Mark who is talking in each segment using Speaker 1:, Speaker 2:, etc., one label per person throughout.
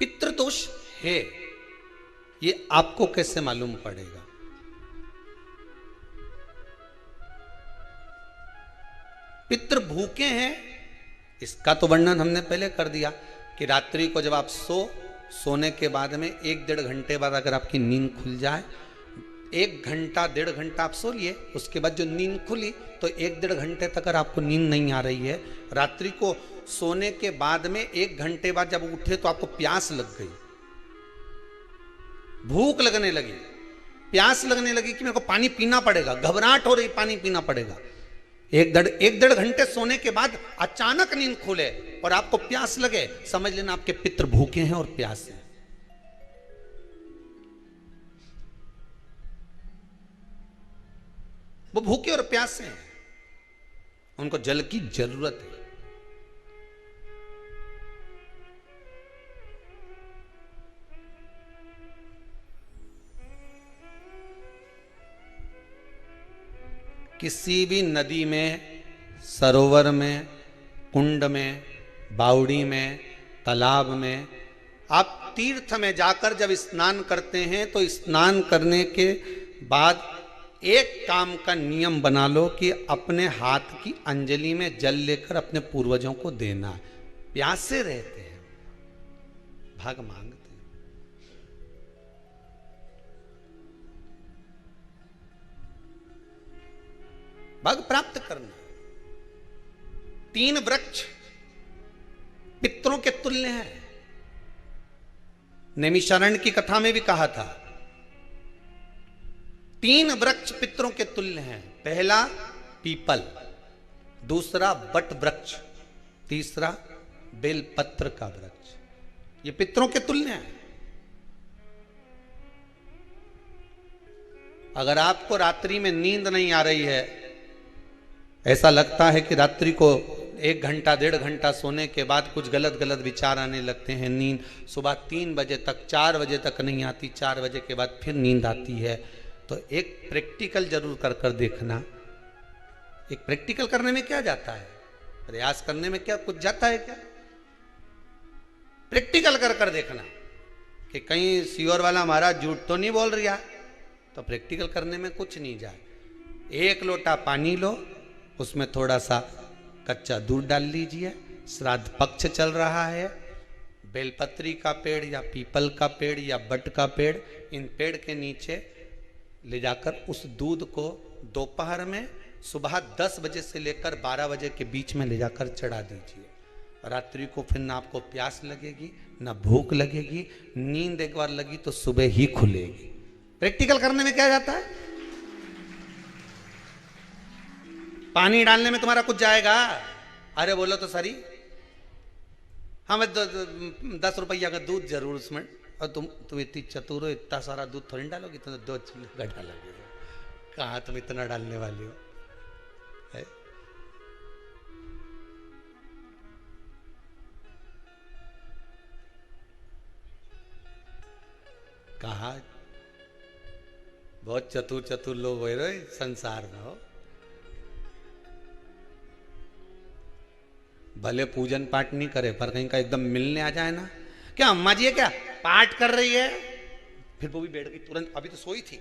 Speaker 1: पितृदोष है, ये आपको कैसे मालूम पड़ेगा? पितृ भूखे हैं, इसका तो वर्णन हमने पहले कर दिया कि रात्रि को जब आप सोने के बाद में 1-1.5 घंटे बाद अगर आपकी नींद खुल जाए, 1 घंटा 1.5 घंटा आप सो लिए, उसके बाद जो नींद खुली तो 1-1.5 घंटे तक अगर आपको नींद नहीं आ रही है, रात्रि को सोने के बाद में 1 घंटे बाद जब उठे तो आपको प्यास लग गई, भूख लगने लगी, प्यास लगने लगी कि मेरे को पानी पीना पड़ेगा, घबराहट हो रही, पानी पीना पड़ेगा। 1-1.5 घंटे सोने के बाद अचानक नींद खुले और आपको प्यास लगे, समझ लेना आपके पितृ भूखे हैं और प्यास है। वो भूखे और प्यासे हैं, उनको जल की जरूरत है। किसी भी नदी में, सरोवर में, कुंड में, बावड़ी में, तालाब में, आप तीर्थ में जाकर जब स्नान करते हैं तो स्नान करने के बाद एक काम का नियम बना लो कि अपने हाथ की अंजलि में जल लेकर अपने पूर्वजों को देना। प्यासे रहते हैं, भाग मांगते हैं। भाग प्राप्त करना। 3 वृक्ष पितरों के तुल्य हैं। नैमिषारण्य की कथा में भी कहा था 3 वृक्ष पितरों के तुल्य हैं। पहला पीपल, दूसरा बट वृक्ष, तीसरा बेलपत्र का वृक्ष। ये पितरों के तुल्य हैं। अगर आपको रात्रि में नींद नहीं आ रही है, ऐसा लगता है कि रात्रि को 1 घंटा 1.5 घंटा सोने के बाद कुछ गलत गलत विचार आने लगते हैं, नींद सुबह 3 बजे तक 4 बजे तक नहीं आती, 4 बजे के बाद फिर नींद आती है, तो एक प्रैक्टिकल जरूर कर कर देखना। एक प्रैक्टिकल करने में क्या जाता है, प्रयास करने में क्या कुछ जाता है क्या? प्रैक्टिकल कर कर देखना कि कहीं सियोर वाला महाराज झूठ तो नहीं बोल रहा, तो प्रैक्टिकल करने में कुछ नहीं जाए। 1 लोटा पानी लो, उसमें थोड़ा सा कच्चा दूध डाल लीजिए, श्राद्ध पक्ष चल रहा है, बेलपत्री का पेड़ या पीपल का पेड़ या बट का पेड़, इन पेड़ के नीचे ले जाकर उस दूध को दोपहर में सुबह 10 बजे से लेकर 12 बजे के बीच में ले जाकर चढ़ा दीजिए। रात्रि को फिर ना आपको प्यास लगेगी, ना भूख लगेगी, नींद एक बार लगी तो सुबह ही खुलेगी। प्रैक्टिकल करने में क्या जाता है? पानी डालने में तुम्हारा कुछ जाएगा? अरे बोलो तो सरी, हाँ मैं 10 रुपया का दूध जरूर उसमें, और तुम इतनी चतुर हो, इतना सारा दूध थोड़ी डालोगी, तुम 2 घंटा लगेगा। कहाँ तुम इतना डालने वाली हो है? कहा बहुत चतुर चतुर लोग हो रहे संसार में हो, भले पूजन पाठ नहीं करे पर कहीं का एकदम मिलने आ जाए ना, क्या अम्मा जी है क्या पाठ कर रही है, फिर वो भी बैठ गई तुरंत, अभी तो सोई थी,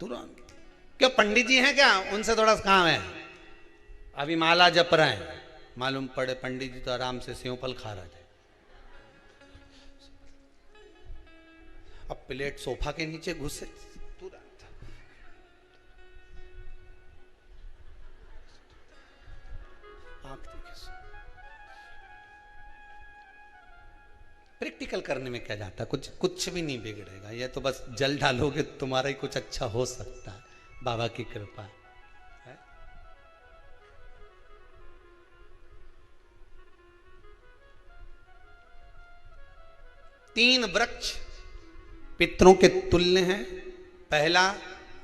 Speaker 1: तुरंत। क्या पंडित जी हैं क्या, उनसे थोड़ा सा काम है, अभी माला जप रहे हैं, मालूम पड़े पंडित जी तो आराम से सेव फल खा रहे थे। अब प्लेट सोफा के नीचे घुसे, प्रैक्टिकल करने में क्या जाता है, कुछ भी नहीं बिगड़ेगा। ये तो बस जल डालोगे तुम्हारा ही कुछ अच्छा हो सकता है, बाबा की कृपा है। तीन वृक्ष पितरों के तुल्य हैं। पहला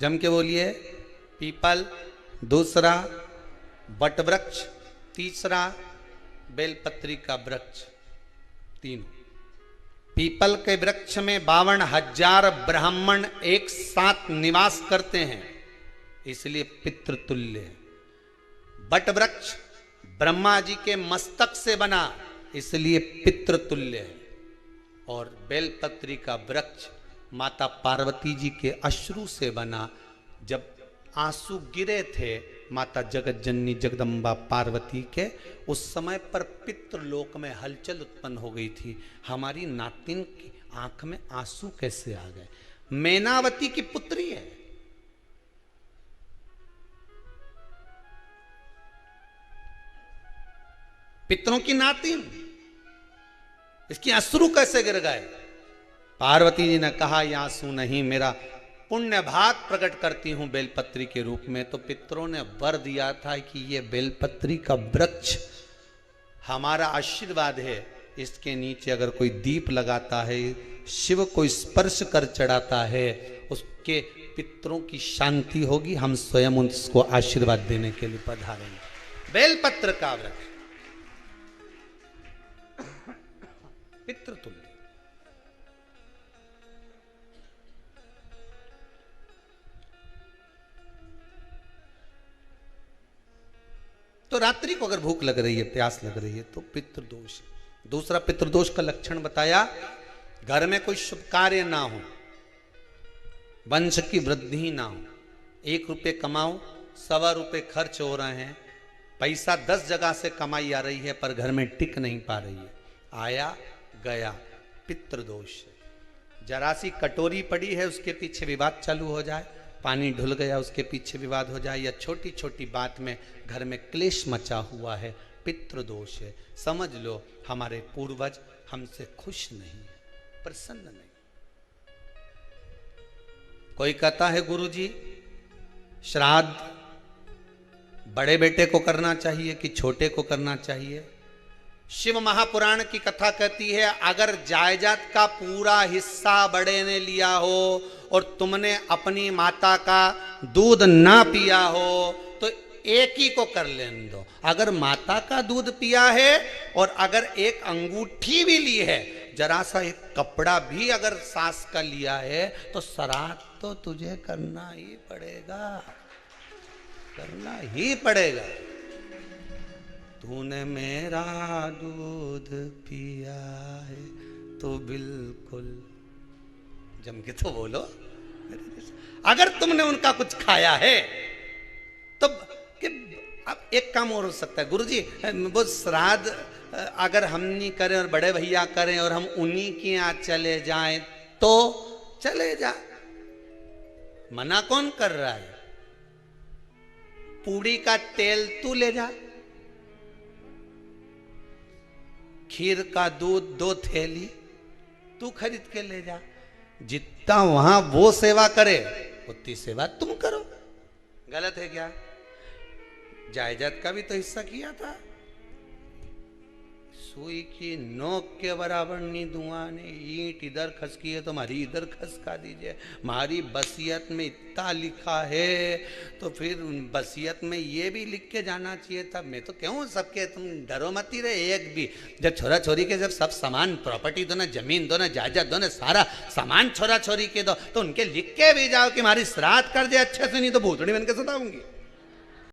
Speaker 1: जम के बोलिए पीपल, दूसरा बट वृक्ष, तीसरा बेलपत्री का वृक्ष। तीनों पीपल के वृक्ष में 52,000 ब्राह्मण एक साथ निवास करते हैं, इसलिए पितृतुल्य है। बट वृक्ष ब्रह्मा जी के मस्तक से बना, इसलिए पितृतुल्य है। और बेलपत्री का वृक्ष माता पार्वती जी के अश्रु से बना। जब आंसू गिरे थे माता जगत जननी जगदम्बा पार्वती के, उस समय पर पितृलोक में हलचल उत्पन्न हो गई थी। हमारी नातिन की आंख में आंसू कैसे आ गए? मैनावती की पुत्री है, पितरों की नातिन, इसकी अश्रु कैसे गिर गए? पार्वती जी ने कहा ये आंसू नहीं, मेरा पुण्य भाग प्रकट करती हूं बेलपत्री के रूप में। तो पितरों ने वर दिया था कि ये बेलपत्री का वृक्ष हमारा आशीर्वाद है, इसके नीचे अगर कोई दीप लगाता है, शिव को स्पर्श कर चढ़ाता है, उसके पितरों की शांति होगी। हम स्वयं उसको आशीर्वाद देने के लिए पधारेंगे। बेलपत्र का वृक्ष पितृतुल्य। तो रात्रि को अगर भूख लग रही है, प्यास लग रही है, तो पितृदोष। दूसरा पितृदोष का लक्षण बताया, घर में कोई शुभ कार्य ना हो, वंश की वृद्धि ना हो। 1 रुपये कमाओ, 1.25 रुपये खर्च हो रहे हैं, पैसा 10 जगह से कमाई आ रही है पर घर में टिक नहीं पा रही है, आया गया, पितृदोष। जरा सी कटोरी पड़ी है, उसके पीछे विवाद चालू हो जाए, पानी ढुल गया, उसके पीछे विवाद हो जाए, या छोटी छोटी बात में घर में क्लेश मचा हुआ है, पितृदोष है। समझ लो हमारे पूर्वज हमसे खुश नहीं, प्रसन्न नहीं। कोई कहता है गुरुजी श्राद्ध बड़े बेटे को करना चाहिए कि छोटे को करना चाहिए? शिव महापुराण की कथा कहती है, अगर जायदाद का पूरा हिस्सा बड़े ने लिया हो और तुमने अपनी माता का दूध ना पिया हो तो एक ही को कर लेने दो। अगर माता का दूध पिया है और अगर एक अंगूठी भी ली है, जरा सा एक कपड़ा भी अगर सास का लिया है, तो श्राद्ध तो तुझे करना ही पड़ेगा, करना ही पड़ेगा। तूने मेरा दूध पिया है तो बिल्कुल जम के तो बोलो। अगर तुमने उनका कुछ खाया है तो अब एक काम और हो सकता है, गुरुजी वो श्राद्ध अगर हम नहीं करें और बड़े भैया करें और हम उन्हीं के यहाँ चले जाएं तो चले जा, मना कौन कर रहा है? पूड़ी का तेल तू ले जा, खीर का दूध 2 थैली तू खरीद के ले जा। जितना वहां वो सेवा करे उतनी सेवा तुम करो। गलत है क्या? जायदाद का भी तो हिस्सा किया था। सुई की नोक के बराबर नहीं धुआं ने, ईंट इधर खसकी है तो हमारी इधर खसका दीजिए। हमारी बसियत में इतना लिखा है तो फिर बसियत में ये भी लिख के जाना चाहिए था। मैं तो कहूँ सबके तुम डरो मत ही रहे एक भी। जब छोरा छोरी के जब सब सामान प्रॉपर्टी दो ना, जमीन दो ना, जायदाद दो ना, सारा सामान छोरा छोरी के दो, तो उनके लिख के भी जाओ कि हमारी श्राद्ध कर दे अच्छे से, नहीं तो भूतड़ी बन के सताऊंगी।